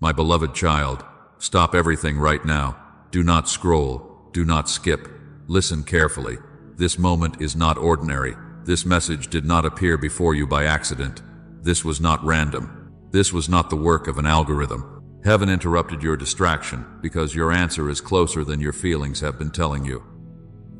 My beloved child, stop everything right now. Do not scroll. Do not skip. Listen carefully. This moment is not ordinary. This message did not appear before you by accident. This was not random. This was not the work of an algorithm. Heaven interrupted your distraction because your answer is closer than your feelings have been telling you.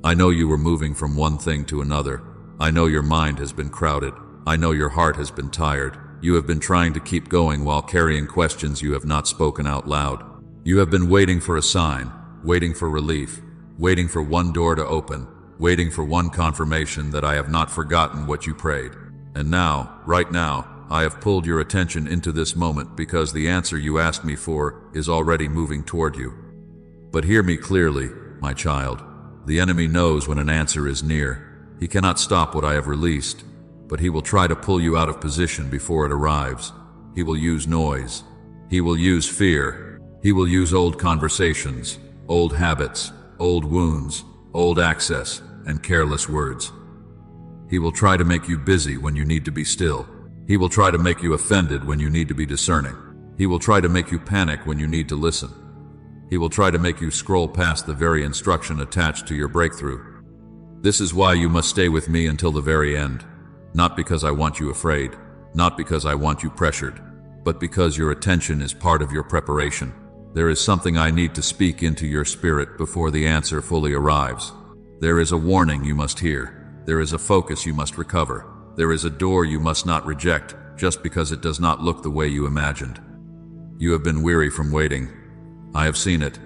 I know you were moving from one thing to another. I know your mind has been crowded. I know your heart has been tired. You have been trying to keep going while carrying questions you have not spoken out loud. You have been waiting for a sign, waiting for relief, waiting for one door to open, waiting for one confirmation that I have not forgotten what you prayed. And now, right now, I have pulled your attention into this moment because the answer you asked me for is already moving toward you. But hear me clearly, my child. The enemy knows when an answer is near. He cannot stop what I have released, but he will try to pull you out of position before it arrives. He will use noise. He will use fear. He will use old conversations, old habits, old wounds, old access, and careless words. He will try to make you busy when you need to be still. He will try to make you offended when you need to be discerning. He will try to make you panic when you need to listen. He will try to make you scroll past the very instruction attached to your breakthrough. This is why you must stay with me until the very end. Not because I want you afraid, not because I want you pressured, but because your attention is part of your preparation. There is something I need to speak into your spirit before the answer fully arrives. There is a warning you must hear. There is a focus you must recover. There is a door you must not reject just because it does not look the way you imagined. You have been weary from waiting. I have seen it.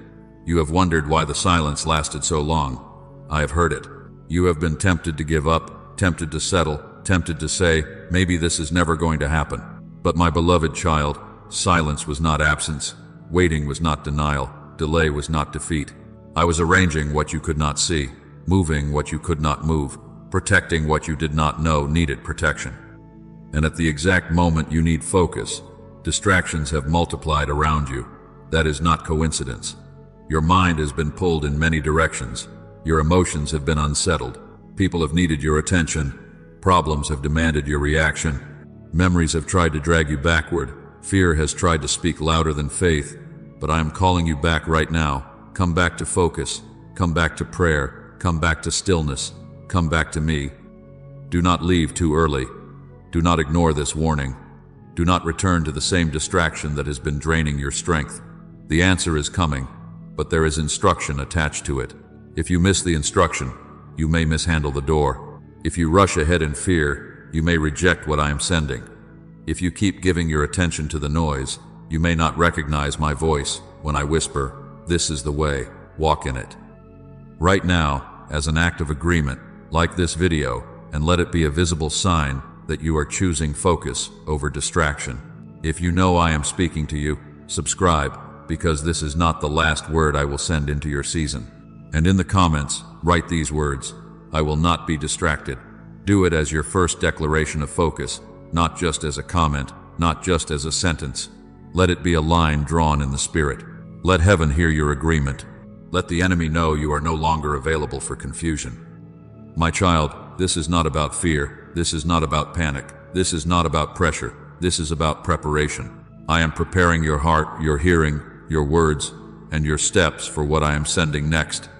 You have wondered why the silence lasted so long. I have heard it. You have been tempted to give up, tempted to settle, tempted to say, maybe this is never going to happen. But my beloved child, silence was not absence. Waiting was not denial. Delay was not defeat. I was arranging what you could not see, moving what you could not move, protecting what you did not know needed protection. And at the exact moment you need focus, distractions have multiplied around you. That is not coincidence. Your mind has been pulled in many directions. Your emotions have been unsettled. People have needed your attention. Problems have demanded your reaction. Memories have tried to drag you backward. Fear has tried to speak louder than faith. But I am calling you back right now. Come back to focus. Come back to prayer. Come back to stillness. Come back to me. Do not leave too early. Do not ignore this warning. Do not return to the same distraction that has been draining your strength. The answer is coming, but there is instruction attached to it. If you miss the instruction, you may mishandle the door. If you rush ahead in fear, you may reject what I am sending. If you keep giving your attention to the noise, you may not recognize my voice when I whisper, "This is the way, walk in it." Right now, as an act of agreement, like this video and let it be a visible sign that you are choosing focus over distraction. If you know I am speaking to you, subscribe, because this is not the last word I will send into your season. And in the comments, write these words: I will not be distracted. Do it as your first declaration of focus, not just as a comment, not just as a sentence. Let it be a line drawn in the spirit. Let heaven hear your agreement. Let the enemy know you are no longer available for confusion. My child, this is not about fear. This is not about panic. This is not about pressure. This is about preparation. I am preparing your heart, your hearing, your words, and your steps for what I am sending next.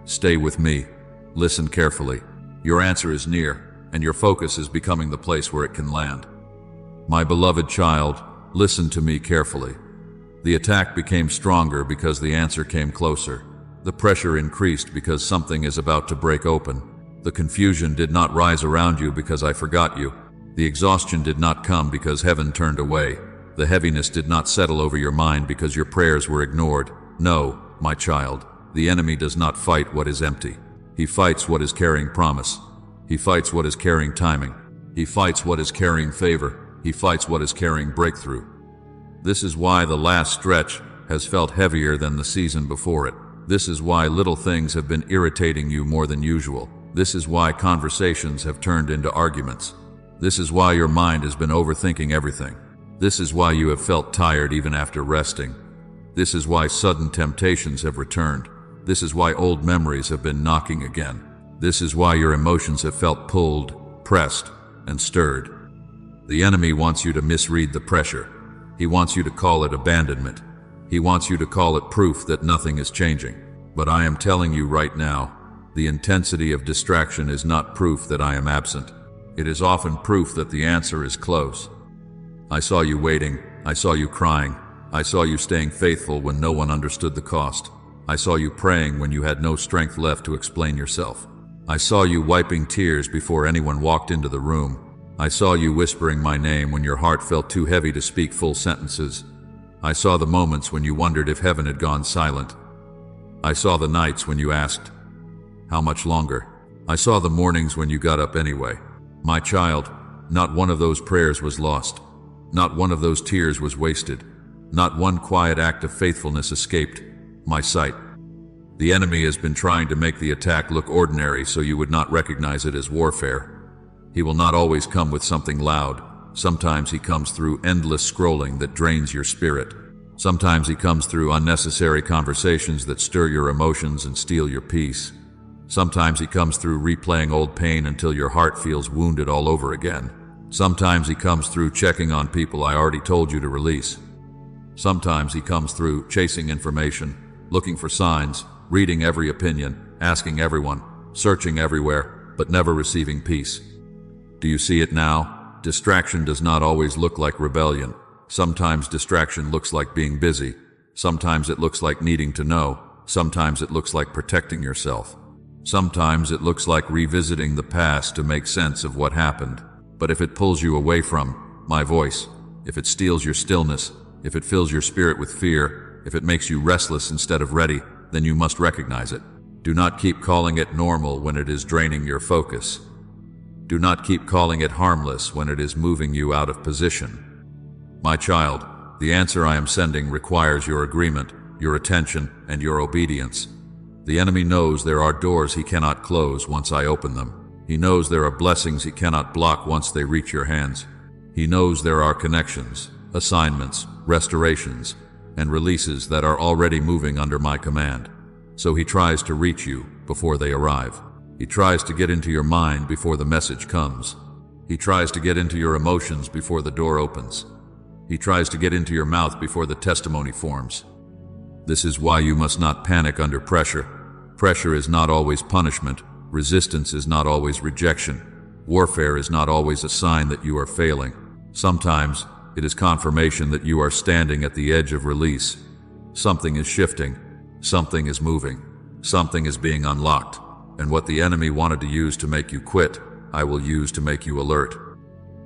Stay with me. Listen carefully. Your answer is near, and your focus is becoming the place where it can land. My beloved child, listen to me carefully. The attack became stronger because the answer came closer. The pressure increased because something is about to break open. The confusion did not rise around you because I forgot you. The exhaustion did not come because heaven turned away. The heaviness did not settle over your mind because your prayers were ignored. No, my child, the enemy does not fight what is empty. He fights what is carrying promise. He fights what is carrying timing. He fights what is carrying favor. He fights what is carrying breakthrough. This is why the last stretch has felt heavier than the season before it. This is why little things have been irritating you more than usual. This is why conversations have turned into arguments. This is why your mind has been overthinking everything. This is why you have felt tired even after resting. This is why sudden temptations have returned. This is why old memories have been knocking again. This is why your emotions have felt pulled, pressed, and stirred. The enemy wants you to misread the pressure. He wants you to call it abandonment. He wants you to call it proof that nothing is changing. But I am telling you right now, the intensity of distraction is not proof that I am absent. It is often proof that the answer is close. I saw you waiting. I saw you crying. I saw you staying faithful when no one understood the cost. I saw you praying when you had no strength left to explain yourself. I saw you wiping tears before anyone walked into the room. I saw you whispering my name when your heart felt too heavy to speak full sentences. I saw the moments when you wondered if heaven had gone silent. I saw the nights when you asked, "How much longer?" I saw the mornings when you got up anyway. My child, not one of those prayers was lost. Not one of those tears was wasted. Not one quiet act of faithfulness escaped my sight. The enemy has been trying to make the attack look ordinary so you would not recognize it as warfare. He will not always come with something loud. Sometimes he comes through endless scrolling that drains your spirit. Sometimes he comes through unnecessary conversations that stir your emotions and steal your peace. Sometimes he comes through replaying old pain until your heart feels wounded all over again. Sometimes he comes through checking on people I already told you to release. Sometimes he comes through chasing information, looking for signs, reading every opinion, asking everyone, searching everywhere, but never receiving peace. Do you see it now? Distraction does not always look like rebellion. Sometimes distraction looks like being busy. Sometimes it looks like needing to know. Sometimes it looks like protecting yourself. Sometimes it looks like revisiting the past to make sense of what happened. But if it pulls you away from my voice, if it steals your stillness, if it fills your spirit with fear, if it makes you restless instead of ready, then you must recognize it. Do not keep calling it normal when it is draining your focus. Do not keep calling it harmless when it is moving you out of position. My child, the answer I am sending requires your agreement, your attention, and your obedience. The enemy knows there are doors he cannot close once I open them. He knows there are blessings he cannot block once they reach your hands. He knows there are connections, assignments, restorations, and releases that are already moving under my command. So he tries to reach you before they arrive. He tries to get into your mind before the message comes. He tries to get into your emotions before the door opens. He tries to get into your mouth before the testimony forms. This is why you must not panic under pressure. Pressure is not always punishment. Resistance is not always rejection. Warfare is not always a sign that you are failing. Sometimes it is confirmation that you are standing at the edge of release. Something is shifting. Something is moving. Something is being unlocked. And what the enemy wanted to use to make you quit, I will use to make you alert.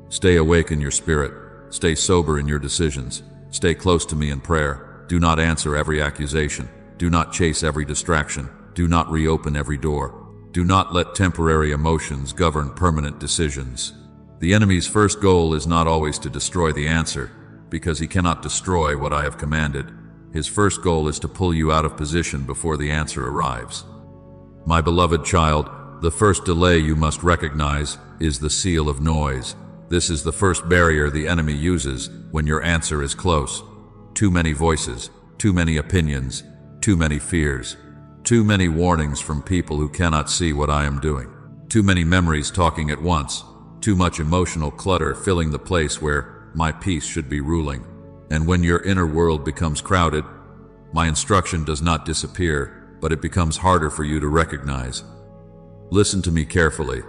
Stay awake in your spirit. Stay sober in your decisions. Stay close to me in prayer. Do not answer every accusation. Do not chase every distraction. Do not reopen every door. Do not let temporary emotions govern permanent decisions. The enemy's first goal is not always to destroy the answer, because he cannot destroy what I have commanded. His first goal is to pull you out of position before the answer arrives. My beloved child, the first delay you must recognize is the seal of noise. This is the first barrier the enemy uses when your answer is close. Too many voices, too many opinions, too many fears. Too many warnings from people who cannot see what I am doing. Too many memories talking at once. Too much emotional clutter filling the place where my peace should be ruling. And when your inner world becomes crowded, my instruction does not disappear, but it becomes harder for you to recognize. Listen to me carefully.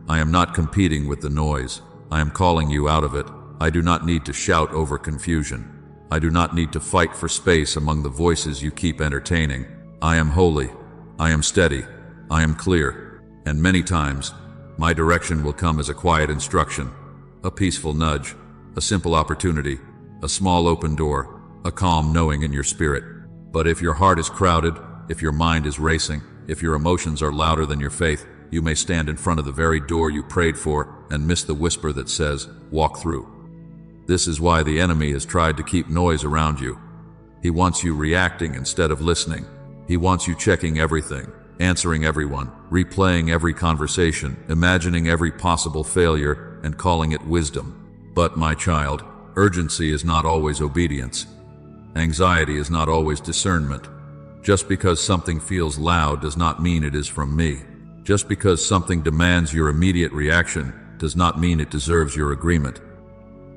I am not competing with the noise. I am calling you out of it. I do not need to shout over confusion. I do not need to fight for space among the voices you keep entertaining. I am holy, I am steady, I am clear, and many times, my direction will come as a quiet instruction, a peaceful nudge, a simple opportunity, a small open door, a calm knowing in your spirit. But if your heart is crowded, if your mind is racing, if your emotions are louder than your faith, you may stand in front of the very door you prayed for and miss the whisper that says, "Walk through." This is why the enemy has tried to keep noise around you. He wants you reacting instead of listening. He wants you checking everything, answering everyone, replaying every conversation, imagining every possible failure, and calling it wisdom. But, my child, urgency is not always obedience. Anxiety is not always discernment. Just because something feels loud does not mean it is from me. Just because something demands your immediate reaction does not mean it deserves your agreement.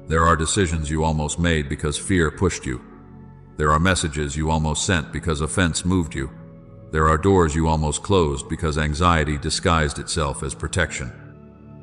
There are decisions you almost made because fear pushed you. There are messages you almost sent because offense moved you. There are doors you almost closed because anxiety disguised itself as protection.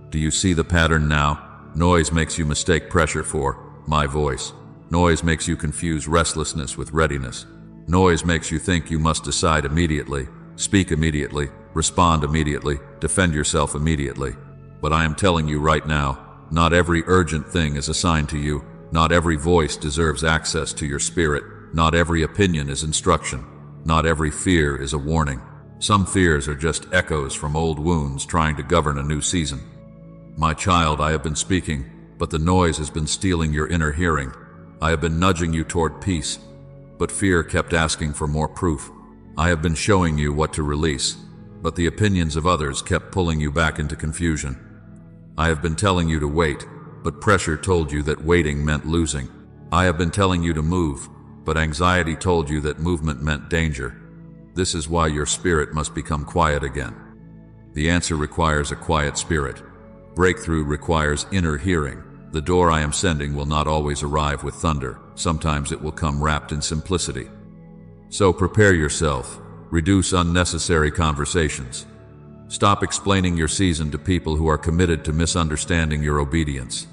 Do you see the pattern now? Noise makes you mistake pressure for my voice. Noise makes you confuse restlessness with readiness. Noise makes you think you must decide immediately, speak immediately, respond immediately, defend yourself immediately. But I am telling you right now, not every urgent thing is assigned to you. Not every voice deserves access to your spirit. Not every opinion is instruction. Not every fear is a warning. Some fears are just echoes from old wounds trying to govern a new season. My child, I have been speaking, but the noise has been stealing your inner hearing. I have been nudging you toward peace, but fear kept asking for more proof. I have been showing you what to release, but the opinions of others kept pulling you back into confusion. I have been telling you to wait, but pressure told you that waiting meant losing. I have been telling you to move, but anxiety told you that movement meant danger. This is why your spirit must become quiet again. The answer requires a quiet spirit. Breakthrough requires inner hearing. The door I am sending will not always arrive with thunder. Sometimes it will come wrapped in simplicity. So prepare yourself. Reduce unnecessary conversations. Stop explaining your season to people who are committed to misunderstanding your obedience.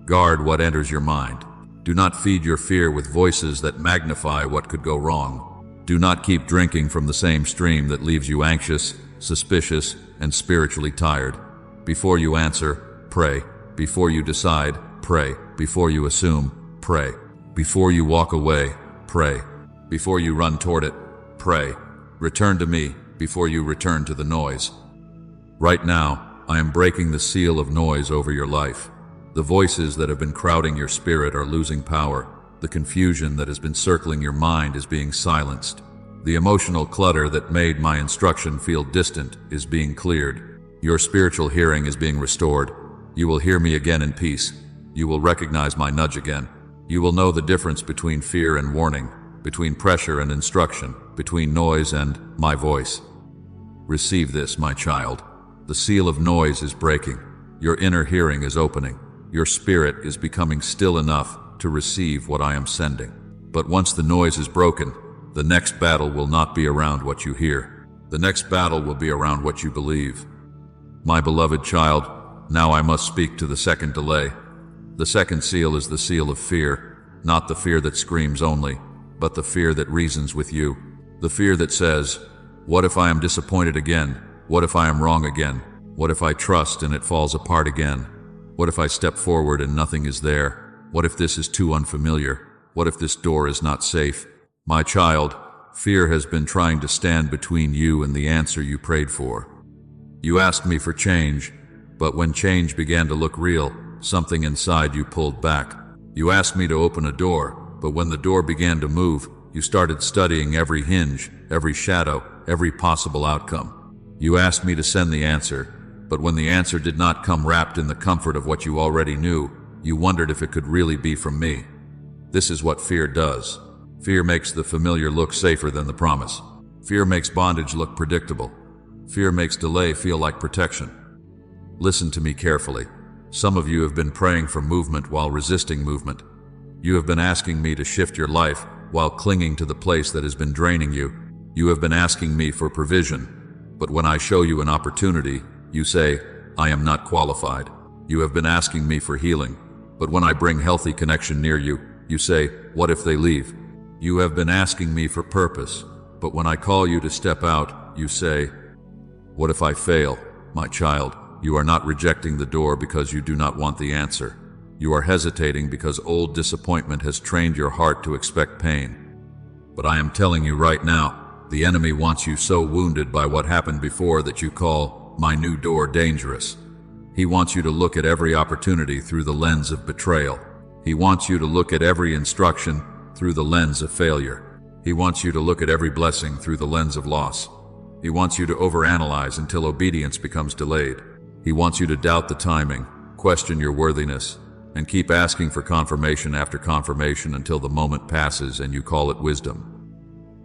Guard what enters your mind. Do not feed your fear with voices that magnify what could go wrong. Do not keep drinking from the same stream that leaves you anxious, suspicious, and spiritually tired. Before you answer, pray. Before you decide, pray. Before you assume, pray. Before you walk away, pray. Before you run toward it, pray. Return to me before you return to the noise. Right now, I am breaking the seal of noise over your life. The voices that have been crowding your spirit are losing power. The confusion that has been circling your mind is being silenced. The emotional clutter that made my instruction feel distant is being cleared. Your spiritual hearing is being restored. You will hear me again in peace. You will recognize my nudge again. You will know the difference between fear and warning, between pressure and instruction, between noise and my voice. Receive this, my child. The seal of noise is breaking. Your inner hearing is opening. Your spirit is becoming still enough to receive what I am sending. But once the noise is broken, the next battle will not be around what you hear. The next battle will be around what you believe. My beloved child, now I must speak to the second delay. The second seal is the seal of fear, not the fear that screams only, but the fear that reasons with you. The fear that says, what if I am disappointed again? What if I am wrong again? What if I trust and it falls apart again? What if I step forward and nothing is there? What if this is too unfamiliar? What if this door is not safe? My child, fear has been trying to stand between you and the answer you prayed for. You asked me for change, but when change began to look real, something inside you pulled back. You asked me to open a door, but when the door began to move, you started studying every hinge, every shadow, every possible outcome. You asked me to send the answer, but when the answer did not come wrapped in the comfort of what you already knew, you wondered if it could really be from me. This is what fear does. Fear makes the familiar look safer than the promise. Fear makes bondage look predictable. Fear makes delay feel like protection. Listen to me carefully. Some of you have been praying for movement while resisting movement. You have been asking me to shift your life while clinging to the place that has been draining you. You have been asking me for provision, but when I show you an opportunity, you say, I am not qualified. You have been asking me for healing, but when I bring healthy connection near you, you say, what if they leave? You have been asking me for purpose, but when I call you to step out, you say, what if I fail? My child, you are not rejecting the door because you do not want the answer. You are hesitating because old disappointment has trained your heart to expect pain. But I am telling you right now, the enemy wants you so wounded by what happened before that you call my new door dangerous. He wants you to look at every opportunity through the lens of betrayal. He wants you to look at every instruction through the lens of failure. He wants you to look at every blessing through the lens of loss. He wants you to overanalyze until obedience becomes delayed. He wants you to doubt the timing, question your worthiness, and keep asking for confirmation after confirmation until the moment passes and you call it wisdom.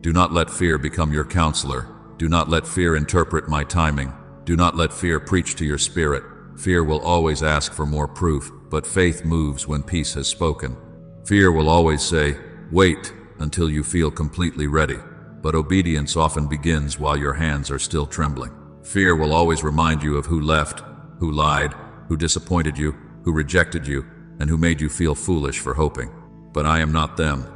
Do not let fear become your counselor. Do not let fear interpret my timing. Do not let fear preach to your spirit. Fear will always ask for more proof, but faith moves when peace has spoken. Fear will always say, wait, until you feel completely ready. But obedience often begins while your hands are still trembling. Fear will always remind you of who left, who lied, who disappointed you, who rejected you, and who made you feel foolish for hoping. But I am not them.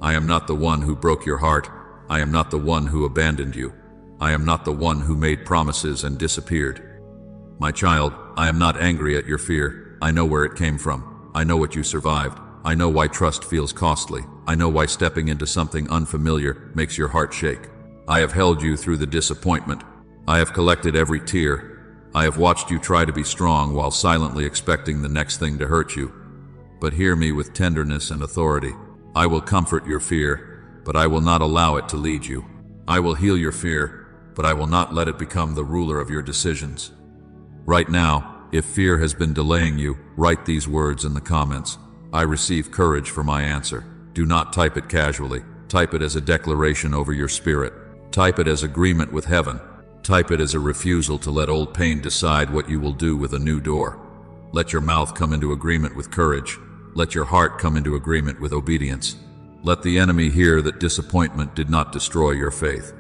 I am not the one who broke your heart. I am not the one who abandoned you. I am not the one who made promises and disappeared. My child, I am not angry at your fear. I know where it came from. I know what you survived. I know why trust feels costly. I know why stepping into something unfamiliar makes your heart shake. I have held you through the disappointment. I have collected every tear. I have watched you try to be strong while silently expecting the next thing to hurt you. But hear me with tenderness and authority. I will comfort your fear, but I will not allow it to lead you. I will heal your fear, but I will not let it become the ruler of your decisions. Right now, if fear has been delaying you, write these words in the comments. I receive courage for my answer. Do not type it casually. Type it as a declaration over your spirit. Type it as agreement with heaven. Type it as a refusal to let old pain decide what you will do with a new door. Let your mouth come into agreement with courage. Let your heart come into agreement with obedience. Let the enemy hear that disappointment did not destroy your faith.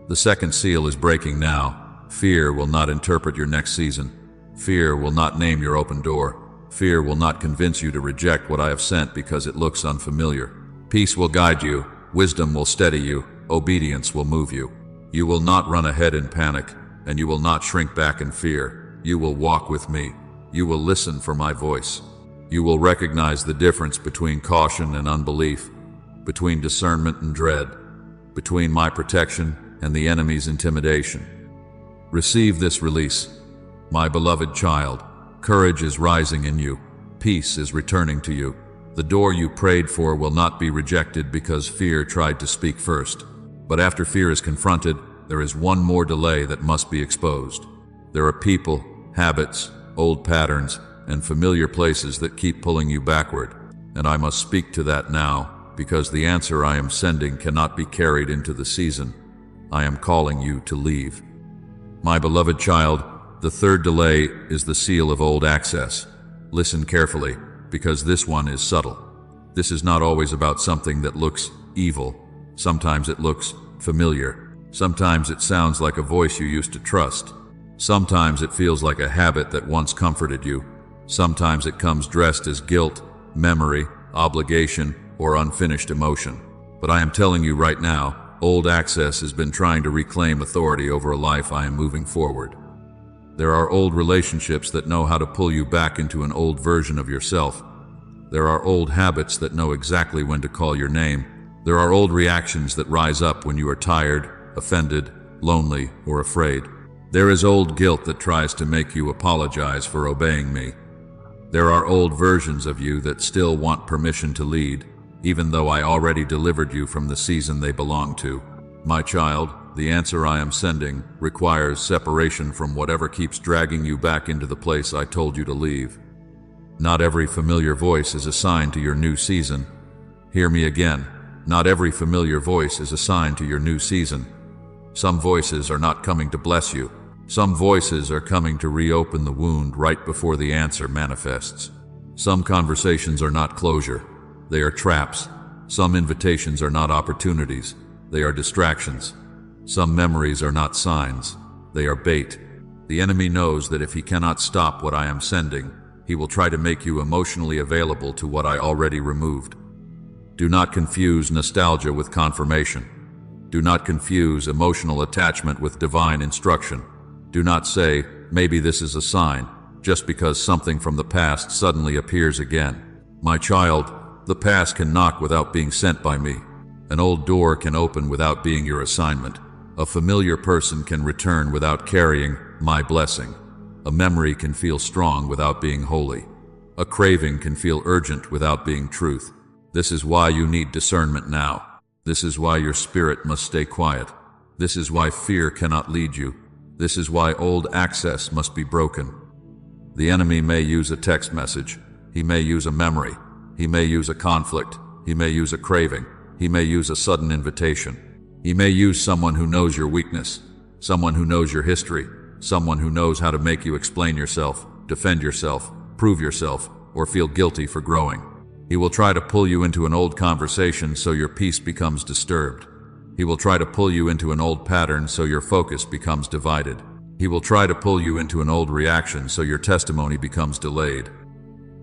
The second seal is breaking now. Fear will not interpret your next season. Fear will not name your open door. Fear will not convince you to reject what I have sent because it looks unfamiliar. Peace will guide you. Wisdom will steady you. Obedience will move you. You will not run ahead in panic, and you will not shrink back in fear. You will walk with me. You will listen for my voice. You will recognize the difference between caution and unbelief, between discernment and dread, between my protection and the enemy's intimidation. Receive this release. My beloved child, courage is rising in you. Peace is returning to you. The door you prayed for will not be rejected because fear tried to speak first. But after fear is confronted, there is one more delay that must be exposed. There are people, habits, old patterns, and familiar places that keep pulling you backward. And I must speak to that now, because the answer I am sending cannot be carried into the season. I am calling you to leave. My beloved child, the third delay is the seal of old access. Listen carefully, because this one is subtle. This is not always about something that looks evil. Sometimes it looks familiar. Sometimes it sounds like a voice you used to trust. Sometimes it feels like a habit that once comforted you. Sometimes it comes dressed as guilt, memory, obligation, or unfinished emotion. But I am telling you right now, old access has been trying to reclaim authority over a life I am moving forward. There are old relationships that know how to pull you back into an old version of yourself. There are old habits that know exactly when to call your name. There are old reactions that rise up when you are tired, offended, lonely, or afraid. There is old guilt that tries to make you apologize for obeying me. There are old versions of you that still want permission to lead, even though I already delivered you from the season they belong to. My child, the answer I am sending requires separation from whatever keeps dragging you back into the place I told you to leave. Not every familiar voice is a sign to your new season. Hear me again. Not every familiar voice is a sign to your new season. Some voices are not coming to bless you. Some voices are coming to reopen the wound right before the answer manifests. Some conversations are not closure. They are traps. Some invitations are not opportunities. They are distractions. Some memories are not signs. They are bait. The enemy knows that if he cannot stop what I am sending, he will try to make you emotionally available to what I already removed. Do not confuse nostalgia with confirmation. Do not confuse emotional attachment with divine instruction. Do not say, maybe this is a sign, just because something from the past suddenly appears again. My child, the past can knock without being sent by me. An old door can open without being your assignment. A familiar person can return without carrying my blessing. A memory can feel strong without being holy. A craving can feel urgent without being truth. This is why you need discernment now. This is why your spirit must stay quiet. This is why fear cannot lead you. This is why old access must be broken. The enemy may use a text message. He may use a memory. He may use a conflict. He may use a craving. He may use a sudden invitation. He may use someone who knows your weakness, someone who knows your history, someone who knows how to make you explain yourself, defend yourself, prove yourself, or feel guilty for growing. He will try to pull you into an old conversation so your peace becomes disturbed. He will try to pull you into an old pattern so your focus becomes divided. He will try to pull you into an old reaction so your testimony becomes delayed.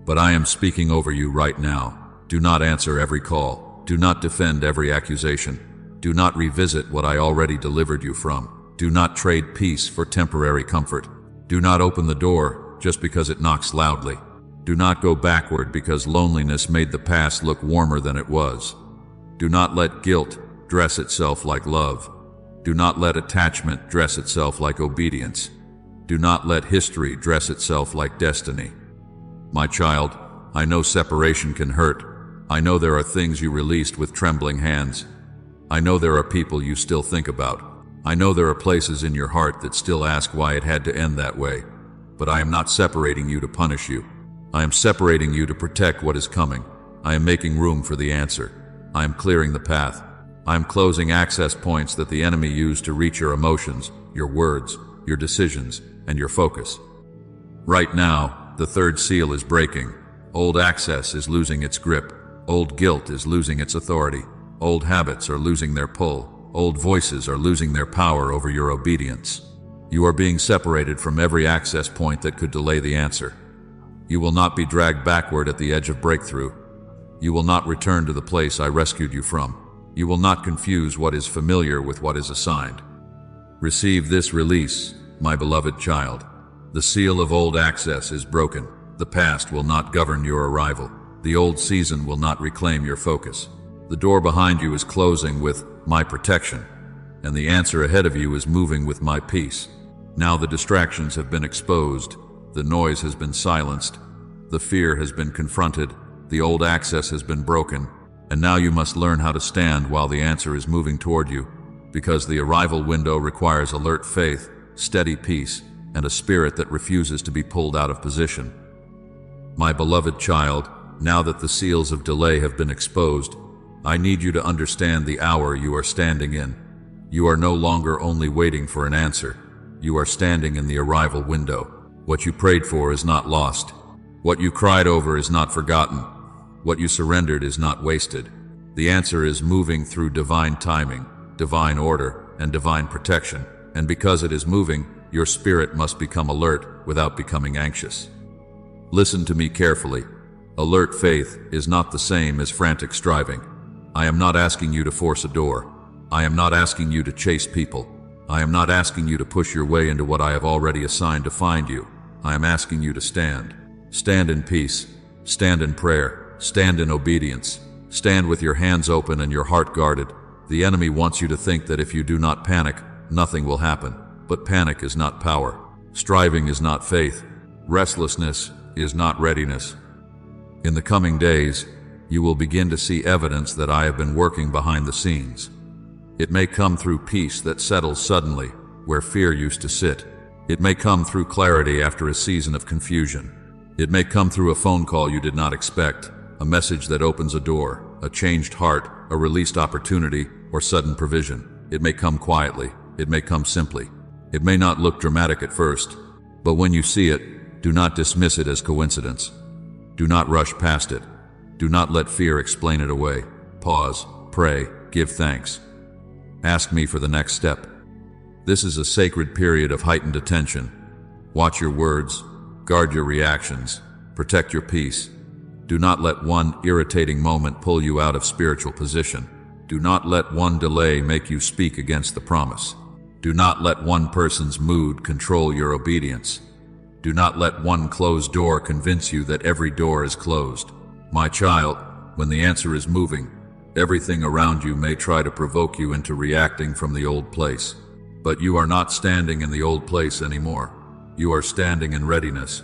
But I am speaking over you right now. Do not answer every call. Do not defend every accusation. Do not revisit what I already delivered you from. Do not trade peace for temporary comfort. Do not open the door just because it knocks loudly. Do not go backward because loneliness made the past look warmer than it was. Do not let guilt dress itself like love. Do not let attachment dress itself like obedience. Do not let history dress itself like destiny. My child, I know separation can hurt. I know there are things you released with trembling hands. I know there are people you still think about. I know there are places in your heart that still ask why it had to end that way. But I am not separating you to punish you. I am separating you to protect what is coming. I am making room for the answer. I am clearing the path. I am closing access points that the enemy used to reach your emotions, your words, your decisions, and your focus. Right now, the third seal is breaking. Old access is losing its grip. Old guilt is losing its authority. Old habits are losing their pull. Old voices are losing their power over your obedience. You are being separated from every access point that could delay the answer. You will not be dragged backward at the edge of breakthrough. You will not return to the place I rescued you from. You will not confuse what is familiar with what is assigned. Receive this release, my beloved child. The seal of old access is broken. The past will not govern your arrival. The old season will not reclaim your focus. The door behind you is closing with my protection, and the answer ahead of you is moving with my peace. Now the distractions have been exposed. The noise has been silenced. The fear has been confronted. The old access has been broken. And now you must learn how to stand while the answer is moving toward you, because the arrival window requires alert faith, steady peace, and a spirit that refuses to be pulled out of position. My beloved child, now that the seals of delay have been exposed, I need you to understand the hour you are standing in. You are no longer only waiting for an answer. You are standing in the arrival window. What you prayed for is not lost. What you cried over is not forgotten. What you surrendered is not wasted. The answer is moving through divine timing, divine order, and divine protection. And because it is moving, your spirit must become alert without becoming anxious. Listen to me carefully. Alert faith is not the same as frantic striving. I am not asking you to force a door. I am not asking you to chase people. I am not asking you to push your way into what I have already assigned to find you. I am asking you to stand. Stand in peace. Stand in prayer. Stand in obedience. Stand with your hands open and your heart guarded. The enemy wants you to think that if you do not panic, nothing will happen. But panic is not power. Striving is not faith. Restlessness is not readiness. In the coming days, you will begin to see evidence that I have been working behind the scenes. It may come through peace that settles suddenly, where fear used to sit. It may come through clarity after a season of confusion. It may come through a phone call you did not expect, a message that opens a door, a changed heart, a released opportunity, or sudden provision. It may come quietly. It may come simply. It may not look dramatic at first, but when you see it, do not dismiss it as coincidence. Do not rush past it. Do not let fear explain it away. Pause, pray, give thanks. Ask me for the next step. This is a sacred period of heightened attention. Watch your words, guard your reactions, protect your peace. Do not let one irritating moment pull you out of spiritual position. Do not let one delay make you speak against the promise. Do not let one person's mood control your obedience. Do not let one closed door convince you that every door is closed. My child, when the answer is moving, everything around you may try to provoke you into reacting from the old place. But you are not standing in the old place anymore. You are standing in readiness.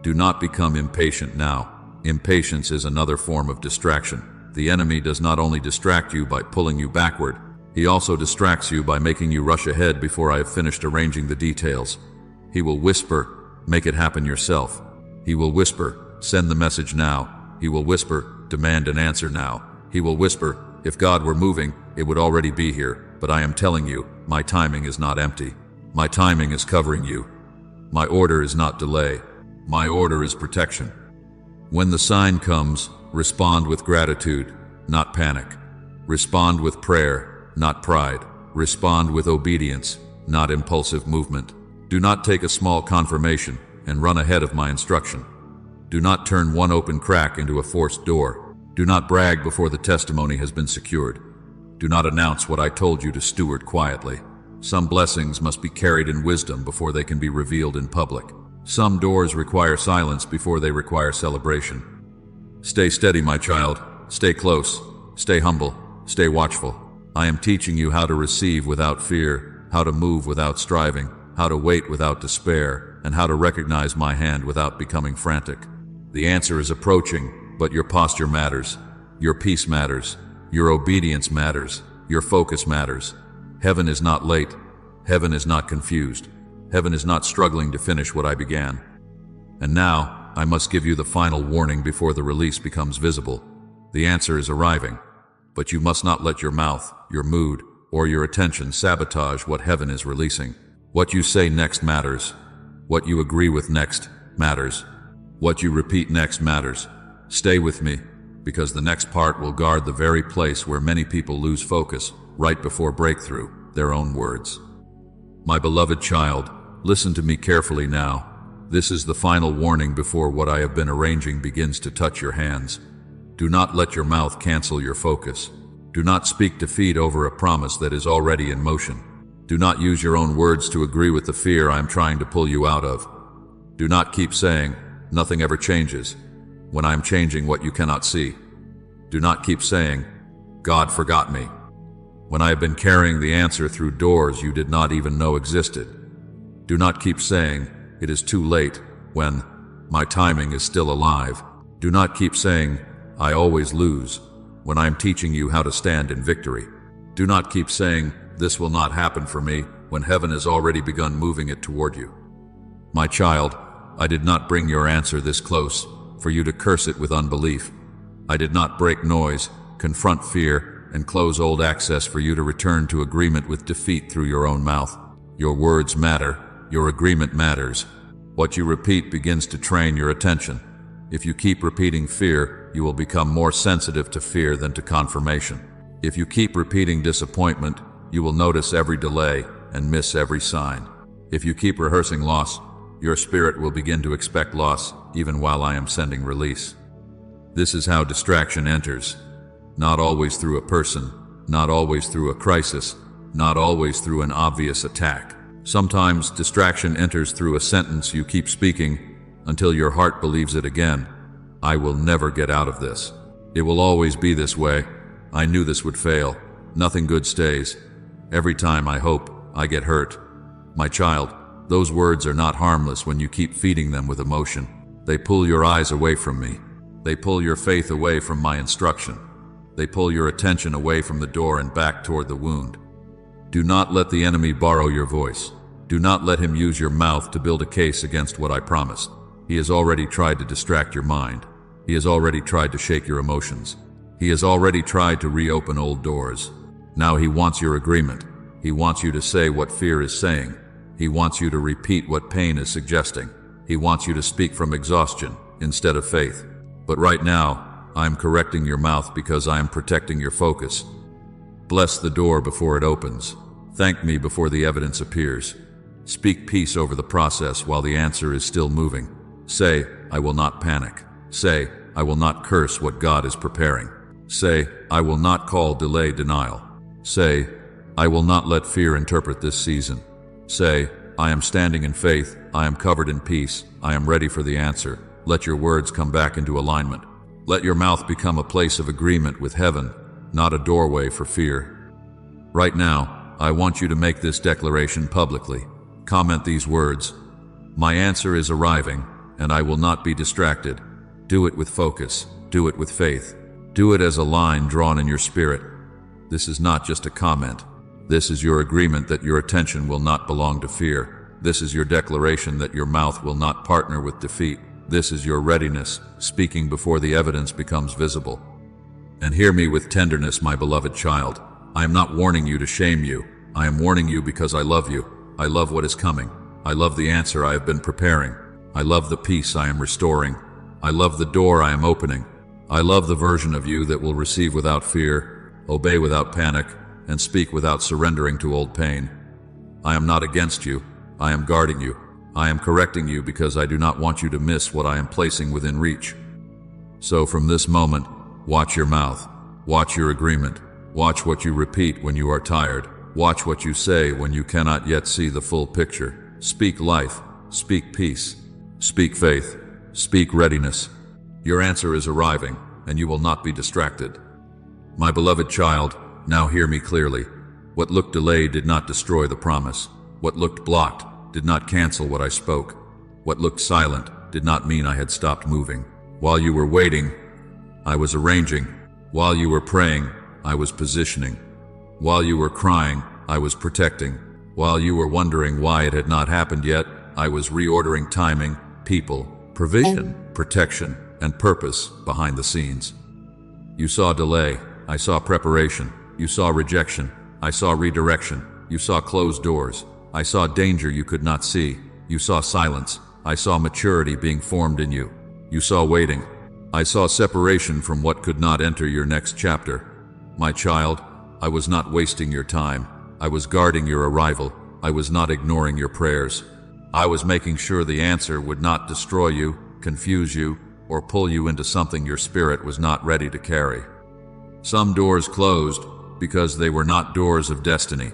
Do not become impatient now. Impatience is another form of distraction. The enemy does not only distract you by pulling you backward, he also distracts you by making you rush ahead before I have finished arranging the details. He will whisper, make it happen yourself. He will whisper, send the message now. He will whisper, demand an answer now. He will whisper, if God were moving, it would already be here. But I am telling you, my timing is not empty. My timing is covering you. My order is not delay. My order is protection. When the sign comes, Respond with gratitude, not panic. Respond with prayer, not pride. Respond with obedience, not impulsive movement. Do not take a small confirmation and run ahead of my instruction. Do not turn one open crack into a forced door. Do not brag before the testimony has been secured. Do not announce what I told you to steward quietly. Some blessings must be carried in wisdom before they can be revealed in public. Some doors require silence before they require celebration. Stay steady, my child. Stay close. Stay humble. Stay watchful. I am teaching you how to receive without fear, how to move without striving, how to wait without despair, and how to recognize my hand without becoming frantic. The answer is approaching, but your posture matters. Your peace matters. Your obedience matters. Your focus matters. Heaven is not late. Heaven is not confused. Heaven is not struggling to finish what I began. And now, I must give you the final warning before the release becomes visible. The answer is arriving, but you must not let your mouth, your mood, or your attention sabotage what heaven is releasing. What you say next matters. What you agree with next matters. What you repeat next matters. Stay with me, because the next part will guard the very place where many people lose focus right before breakthrough, their own words. My beloved child, listen to me carefully now. This is the final warning before what I have been arranging begins to touch your hands. Do not let your mouth cancel your focus. Do not speak defeat over a promise that is already in motion. Do not use your own words to agree with the fear I am trying to pull you out of. Do not keep saying, nothing ever changes, when I am changing what you cannot see. Do not keep saying, God forgot me, when I have been carrying the answer through doors you did not even know existed. Do not keep saying, it is too late, when my timing is still alive. Do not keep saying, I always lose, when I am teaching you how to stand in victory. Do not keep saying, this will not happen for me, when heaven has already begun moving it toward you. My child, I did not bring your answer this close, for you to curse it with unbelief. I did not break noise, confront fear, and close old access for you to return to agreement with defeat through your own mouth. Your words matter, your agreement matters. What you repeat begins to train your attention. If you keep repeating fear, you will become more sensitive to fear than to confirmation. If you keep repeating disappointment, you will notice every delay and miss every sign. If you keep rehearsing loss, your spirit will begin to expect loss even while I am sending release. This is how distraction enters. Not always through a person, not always through a crisis, not always through an obvious attack. Sometimes distraction enters through a sentence you keep speaking until your heart believes it again. I will never get out of this. It will always be this way. I knew this would fail. Nothing good stays. Every time I hope, I get hurt. My child, those words are not harmless when you keep feeding them with emotion. They pull your eyes away from me. They pull your faith away from my instruction. They pull your attention away from the door and back toward the wound. Do not let the enemy borrow your voice. Do not let him use your mouth to build a case against what I promised. He has already tried to distract your mind. He has already tried to shake your emotions. He has already tried to reopen old doors. Now he wants your agreement. He wants you to say what fear is saying. He wants you to repeat what pain is suggesting. He wants you to speak from exhaustion instead of faith. But right now, I am correcting your mouth because I am protecting your focus. Bless the door before it opens. Thank me before the evidence appears. Speak peace over the process while the answer is still moving. Say, I will not panic. Say, I will not curse what God is preparing. Say, I will not call delay denial. Say, I will not let fear interpret this season. Say, I am standing in faith, I am covered in peace, I am ready for the answer. Let your words come back into alignment. Let your mouth become a place of agreement with heaven, not a doorway for fear. Right now, I want you to make this declaration publicly. Comment these words. My answer is arriving, and I will not be distracted. Do it with focus. Do it with faith. Do it as a line drawn in your spirit. This is not just a comment. This is your agreement that your attention will not belong to fear. This is your declaration that your mouth will not partner with defeat. This is your readiness, speaking before the evidence becomes visible. And hear me with tenderness, my beloved child. I am not warning you to shame you. I am warning you because I love you. I love what is coming. I love the answer I have been preparing. I love the peace I am restoring. I love the door I am opening. I love the version of you that will receive without fear, obey without panic, and speak without surrendering to old pain. I am not against you. I am guarding you. I am correcting you because I do not want you to miss what I am placing within reach. So from this moment, watch your mouth. Watch your agreement. Watch what you repeat when you are tired. Watch what you say when you cannot yet see the full picture. Speak life. Speak peace. Speak faith. Speak readiness. Your answer is arriving, and you will not be distracted. My beloved child, now hear me clearly. What looked delayed did not destroy the promise. What looked blocked did not cancel what I spoke. What looked silent did not mean I had stopped moving. While you were waiting, I was arranging. While you were praying, I was positioning. While you were crying, I was protecting. While you were wondering why it had not happened yet, I was reordering timing, people, provision, protection, and purpose behind the scenes. You saw delay. I saw preparation. You saw rejection. I saw redirection. You saw closed doors. I saw danger you could not see. You saw silence. I saw maturity being formed in you. You saw waiting. I saw separation from what could not enter your next chapter. My child, I was not wasting your time. I was guarding your arrival. I was not ignoring your prayers. I was making sure the answer would not destroy you, confuse you, or pull you into something your spirit was not ready to carry. Some doors closed because they were not doors of destiny.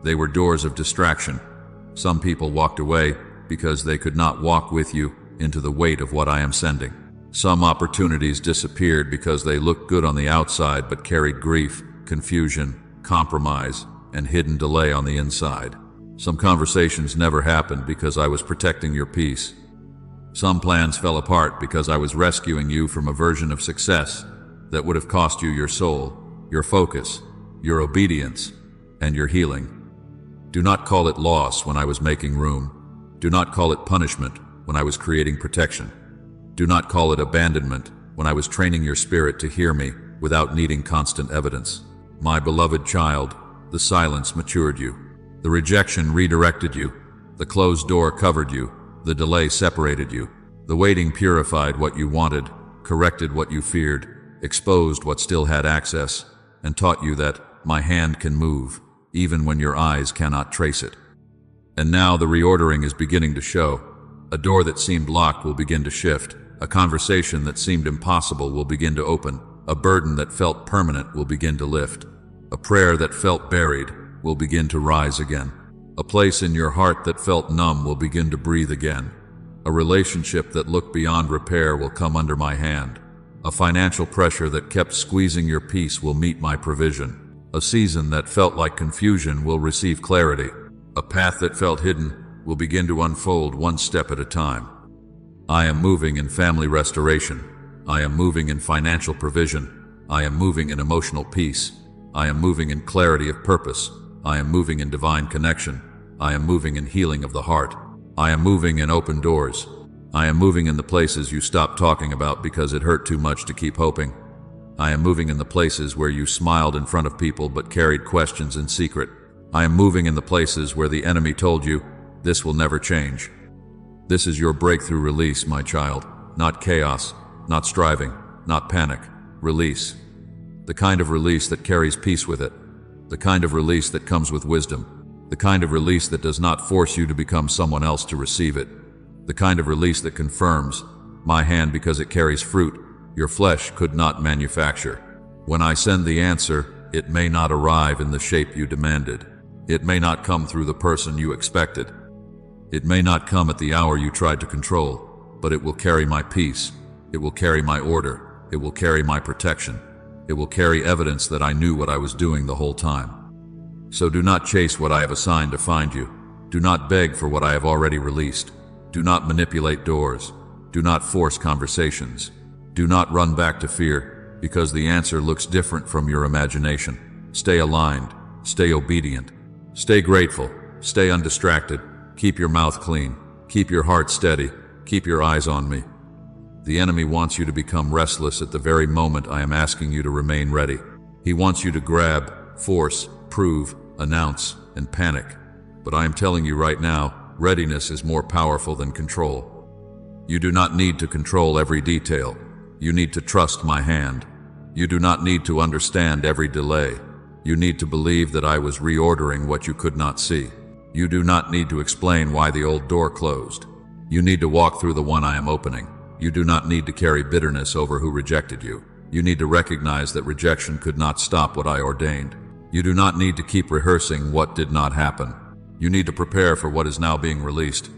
They were doors of distraction. Some people walked away because they could not walk with you into the weight of what I am sending. Some opportunities disappeared because they looked good on the outside but carried grief, confusion, compromise, and hidden delay on the inside. Some conversations never happened because I was protecting your peace. Some plans fell apart because I was rescuing you from a version of success that would have cost you your soul, your focus, your obedience, and your healing. Do not call it loss when I was making room. Do not call it punishment when I was creating protection. Do not call it abandonment when I was training your spirit to hear me without needing constant evidence. My beloved child, the silence matured you. The rejection redirected you. The closed door covered you. The delay separated you. The waiting purified what you wanted, corrected what you feared, exposed what still had access, and taught you that my hand can move, even when your eyes cannot trace it. And now the reordering is beginning to show. A door that seemed locked will begin to shift. A conversation that seemed impossible will begin to open. A burden that felt permanent will begin to lift. A prayer that felt buried will begin to rise again. A place in your heart that felt numb will begin to breathe again. A relationship that looked beyond repair will come under my hand. A financial pressure that kept squeezing your peace will meet my provision. A season that felt like confusion will receive clarity. A path that felt hidden will begin to unfold one step at a time. I am moving in family restoration. I am moving in financial provision. I am moving in emotional peace. I am moving in clarity of purpose. I am moving in divine connection. I am moving in healing of the heart. I am moving in open doors. I am moving in the places you stopped talking about because it hurt too much to keep hoping. I am moving in the places where you smiled in front of people but carried questions in secret. I am moving in the places where the enemy told you, this will never change. This is your breakthrough release, my child. Not chaos, not striving, not panic. Release. The kind of release that carries peace with it. The kind of release that comes with wisdom. The kind of release that does not force you to become someone else to receive it. The kind of release that confirms, my hand because it carries fruit, your flesh could not manufacture. When I send the answer, it may not arrive in the shape you demanded. It may not come through the person you expected. It may not come at the hour you tried to control, but it will carry my peace. It will carry my order. It will carry my protection. It will carry evidence that I knew what I was doing the whole time. So do not chase what I have assigned to find you. Do not beg for what I have already released. Do not manipulate doors. Do not force conversations. Do not run back to fear, because the answer looks different from your imagination. Stay aligned. Stay obedient. Stay grateful. Stay undistracted. Keep your mouth clean. Keep your heart steady. Keep your eyes on me. The enemy wants you to become restless at the very moment I am asking you to remain ready. He wants you to grab, force, prove, announce, and panic. But I am telling you right now, readiness is more powerful than control. You do not need to control every detail. You need to trust my hand. You do not need to understand every delay. You need to believe that I was reordering what you could not see. You do not need to explain why the old door closed. You need to walk through the one I am opening. You do not need to carry bitterness over who rejected you. You need to recognize that rejection could not stop what I ordained. You do not need to keep rehearsing what did not happen. You need to prepare for what is now being released.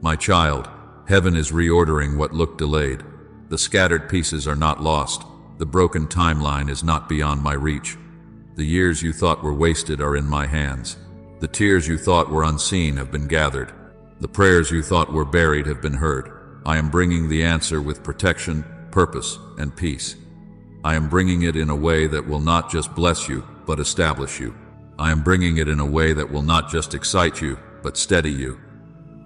My child, heaven is reordering what looked delayed. The scattered pieces are not lost. The broken timeline is not beyond my reach. The years you thought were wasted are in my hands. The tears you thought were unseen have been gathered. The prayers you thought were buried have been heard. I am bringing the answer with protection, purpose, and peace. I am bringing it in a way that will not just bless you, but establish you. I am bringing it in a way that will not just excite you, but steady you.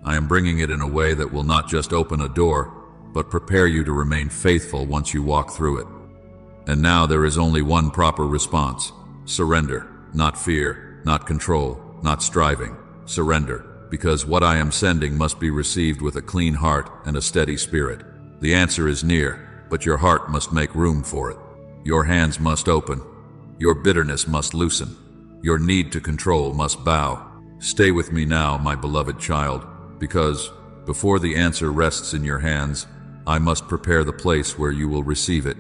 I am bringing it in a way that will not just open a door, but prepare you to remain faithful once you walk through it. And now there is only one proper response. Surrender, not fear, not control, not striving. Surrender, because what I am sending must be received with a clean heart and a steady spirit. The answer is near, but your heart must make room for it. Your hands must open. Your bitterness must loosen. Your need to control must bow. Stay with me now, my beloved child, because before the answer rests in your hands, I must prepare the place where you will receive it.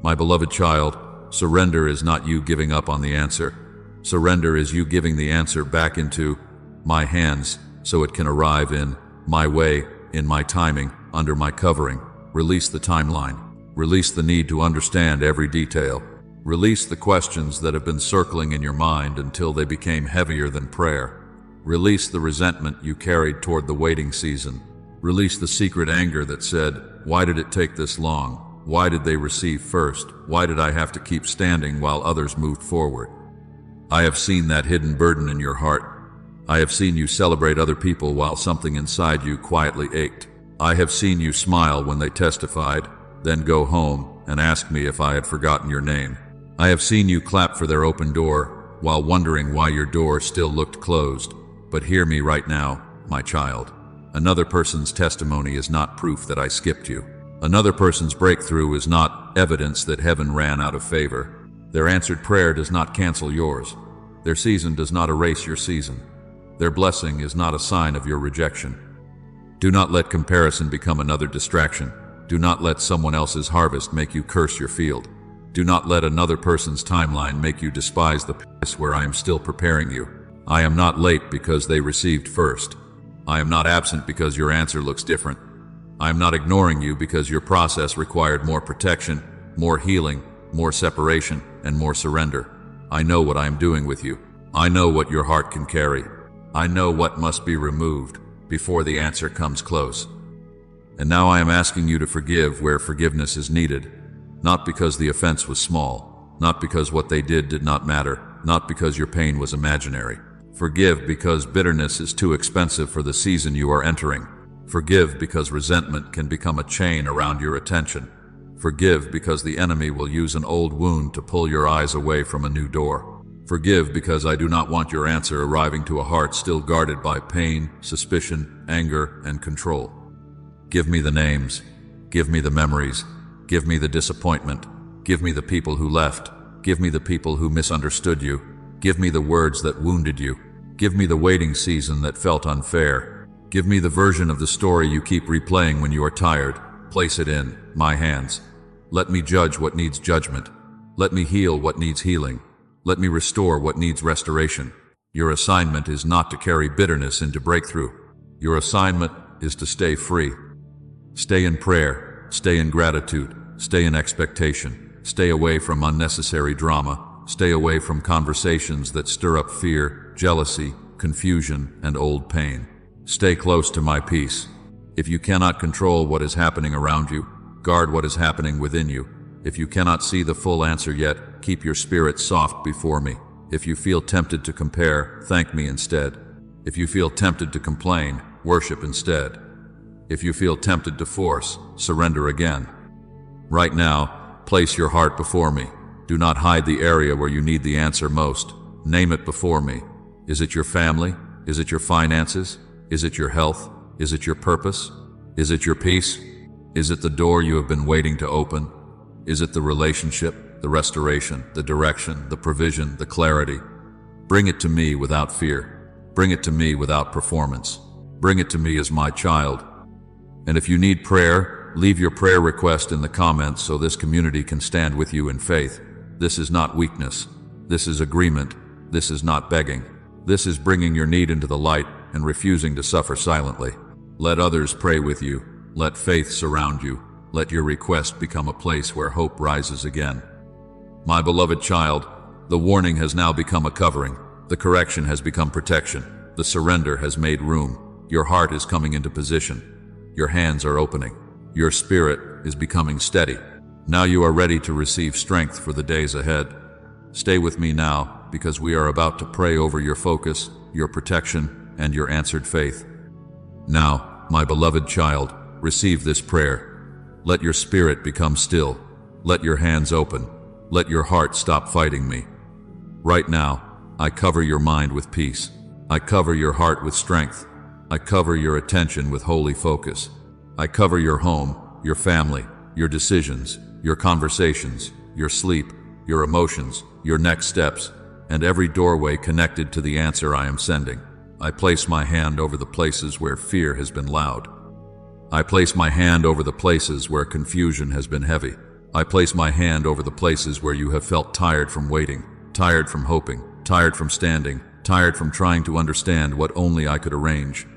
My beloved child, surrender is not you giving up on the answer. Surrender is you giving the answer back into my hands so it can arrive in my way, in my timing, under my covering. Release the timeline. Release the need to understand every detail. Release the questions that have been circling in your mind until they became heavier than prayer. Release the resentment you carried toward the waiting season. Release the secret anger that said, "Why did it take this long? Why did they receive first? Why did I have to keep standing while others moved forward?" I have seen that hidden burden in your heart. I have seen you celebrate other people while something inside you quietly ached. I have seen you smile when they testified, then go home and ask me if I had forgotten your name. I have seen you clap for their open door while wondering why your door still looked closed. But hear me right now, my child. Another person's testimony is not proof that I skipped you. Another person's breakthrough is not evidence that heaven ran out of favor. Their answered prayer does not cancel yours. Their season does not erase your season. Their blessing is not a sign of your rejection. Do not let comparison become another distraction. Do not let someone else's harvest make you curse your field. Do not let another person's timeline make you despise the place where I am still preparing you. I am not late because they received first. I am not absent because your answer looks different. I am not ignoring you because your process required more protection, more healing, more separation, and more surrender. I know what I am doing with you. I know what your heart can carry. I know what must be removed before the answer comes close. And now I am asking you to forgive where forgiveness is needed, not because the offense was small, not because what they did not matter, not because your pain was imaginary. Forgive because bitterness is too expensive for the season you are entering. Forgive because resentment can become a chain around your attention. Forgive because the enemy will use an old wound to pull your eyes away from a new door. Forgive because I do not want your answer arriving to a heart still guarded by pain, suspicion, anger, and control. Give me the names. Give me the memories. Give me the disappointment. Give me the people who left. Give me the people who misunderstood you. Give me the words that wounded you. Give me the waiting season that felt unfair. Give me the version of the story you keep replaying when you are tired. Place it in my hands. Let me judge what needs judgment. Let me heal what needs healing. Let me restore what needs restoration. Your assignment is not to carry bitterness into breakthrough. Your assignment is to stay free. Stay in prayer. Stay in gratitude. Stay in expectation. Stay away from unnecessary drama. Stay away from conversations that stir up fear, jealousy, confusion, and old pain. Stay close to my peace. If you cannot control what is happening around you, guard what is happening within you. If you cannot see the full answer yet, keep your spirit soft before me. If you feel tempted to compare, thank me instead. If you feel tempted to complain, worship instead. If you feel tempted to force, surrender again. Right now, place your heart before me. Do not hide the area where you need the answer most. Name it before me. Is it your family? Is it your finances? Is it your health? Is it your purpose? Is it your peace? Is it the door you have been waiting to open? Is it the relationship, the restoration, the direction, the provision, the clarity? Bring it to me without fear. Bring it to me without performance. Bring it to me as my child. And if you need prayer, leave your prayer request in the comments so this community can stand with you in faith. This is not weakness. This is agreement. This is not begging. This is bringing your need into the light and refusing to suffer silently. Let others pray with you. Let faith surround you. Let your request become a place where hope rises again. My beloved child, the warning has now become a covering. The correction has become protection. The surrender has made room. Your heart is coming into position. Your hands are opening. Your spirit is becoming steady. Now you are ready to receive strength for the days ahead. Stay with me now, because we are about to pray over your focus, your protection, and your answered faith. Now, my beloved child, receive this prayer. Let your spirit become still. Let your hands open. Let your heart stop fighting me. Right now, I cover your mind with peace. I cover your heart with strength. I cover your attention with holy focus. I cover your home, your family, your decisions, your conversations, your sleep, your emotions, your next steps, and every doorway connected to the answer I am sending. I place my hand over the places where fear has been loud. I place my hand over the places where confusion has been heavy. I place my hand over the places where you have felt tired from waiting, tired from hoping, tired from standing, tired from trying to understand what only I could arrange.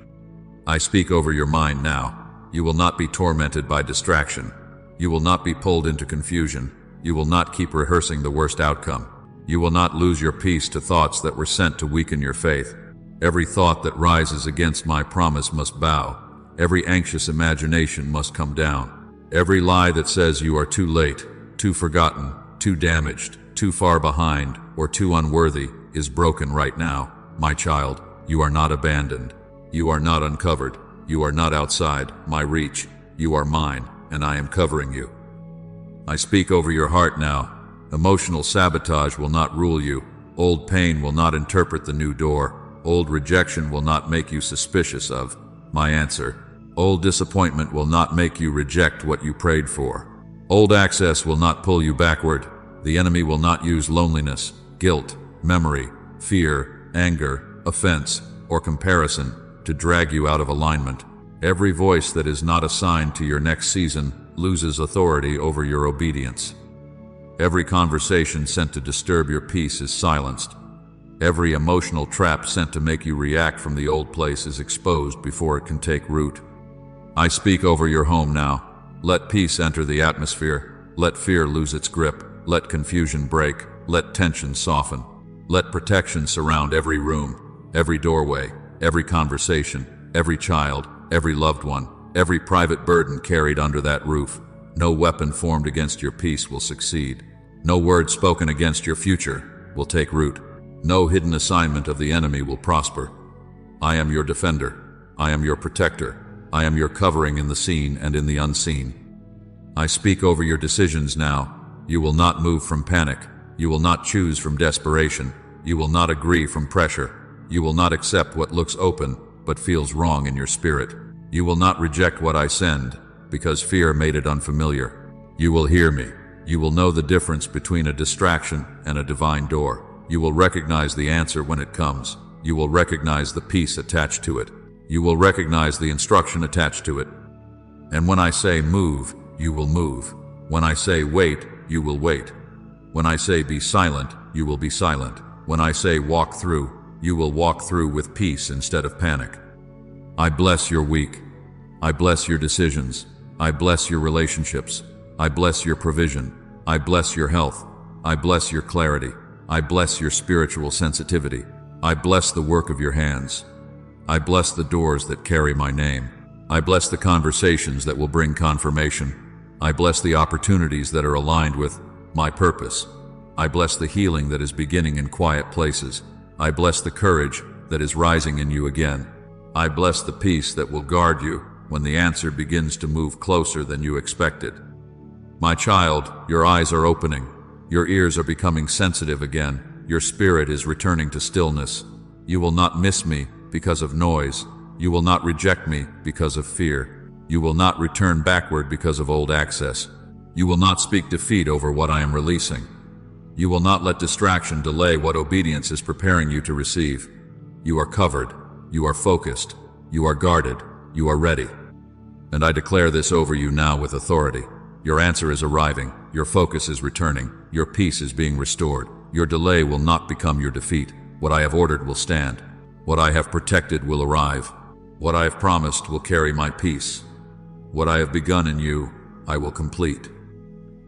I speak over your mind now. You will not be tormented by distraction. You will not be pulled into confusion. You will not keep rehearsing the worst outcome. You will not lose your peace to thoughts that were sent to weaken your faith. Every thought that rises against my promise must bow. Every anxious imagination must come down. Every lie that says you are too late, too forgotten, too damaged, too far behind, or too unworthy is broken right now. My child, you are not abandoned. You are not uncovered. You are not outside my reach. You are mine, and I am covering you. I speak over your heart now. Emotional sabotage will not rule you. Old pain will not interpret the new door. Old rejection will not make you suspicious of my answer. Old disappointment will not make you reject what you prayed for. Old access will not pull you backward. The enemy will not use loneliness, guilt, memory, fear, anger, offense, or comparison to drag you out of alignment. Every voice that is not assigned to your next season loses authority over your obedience. Every conversation sent to disturb your peace is silenced. Every emotional trap sent to make you react from the old place is exposed before it can take root. I speak over your home now. Let peace enter the atmosphere. Let fear lose its grip. Let confusion break. Let tension soften. Let protection surround every room, every doorway, every conversation, every child, every loved one, every private burden carried under that roof. No weapon formed against your peace will succeed. No word spoken against your future will take root. No hidden assignment of the enemy will prosper. I am your defender. I am your protector. I am your covering in the seen and in the unseen. I speak over your decisions now. You will not move from panic. You will not choose from desperation. You will not agree from pressure. You will not accept what looks open but feels wrong in your spirit. You will not reject what I send because fear made it unfamiliar. You will hear me. You will know the difference between a distraction and a divine door. You will recognize the answer when it comes. You will recognize the peace attached to it. You will recognize the instruction attached to it. And when I say move, you will move. When I say wait, you will wait. When I say be silent, you will be silent. When I say walk through, you will walk through with peace instead of panic. I bless your week. I bless your decisions. I bless your relationships. I bless your provision. I bless your health. I bless your clarity. I bless your spiritual sensitivity. I bless the work of your hands. I bless the doors that carry my name. I bless the conversations that will bring confirmation. I bless the opportunities that are aligned with my purpose. I bless the healing that is beginning in quiet places. I bless the courage that is rising in you again. I bless the peace that will guard you when the answer begins to move closer than you expected. My child, your eyes are opening. Your ears are becoming sensitive again. Your spirit is returning to stillness. You will not miss me because of noise. You will not reject me because of fear. You will not return backward because of old access. You will not speak defeat over what I am releasing. You will not let distraction delay what obedience is preparing you to receive. You are covered. You are focused. You are guarded. You are ready. And I declare this over you now with authority. Your answer is arriving. Your focus is returning. Your peace is being restored. Your delay will not become your defeat. What I have ordered will stand. What I have protected will arrive. What I have promised will carry my peace. What I have begun in you, I will complete.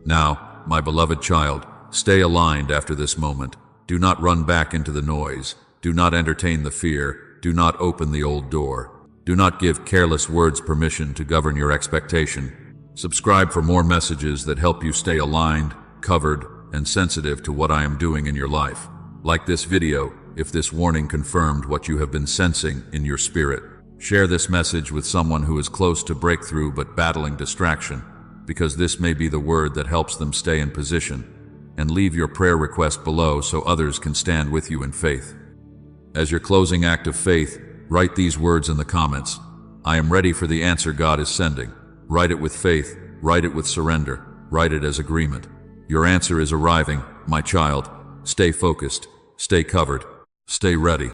Now, my beloved child, stay aligned after this moment. Do not run back into the noise. Do not entertain the fear. Do not open the old door. Do not give careless words permission to govern your expectation. Subscribe for more messages that help you stay aligned, covered, and sensitive to what I am doing in your life. Like this video, if this warning confirmed what you have been sensing in your spirit. Share this message with someone who is close to breakthrough but battling distraction, because this may be the word that helps them stay in position. And leave your prayer request below so others can stand with you in faith. As your closing act of faith, write these words in the comments. I am ready for the answer God is sending. Write it with faith. Write it with surrender. Write it as agreement. Your answer is arriving, my child. Stay focused. Stay covered. Stay ready.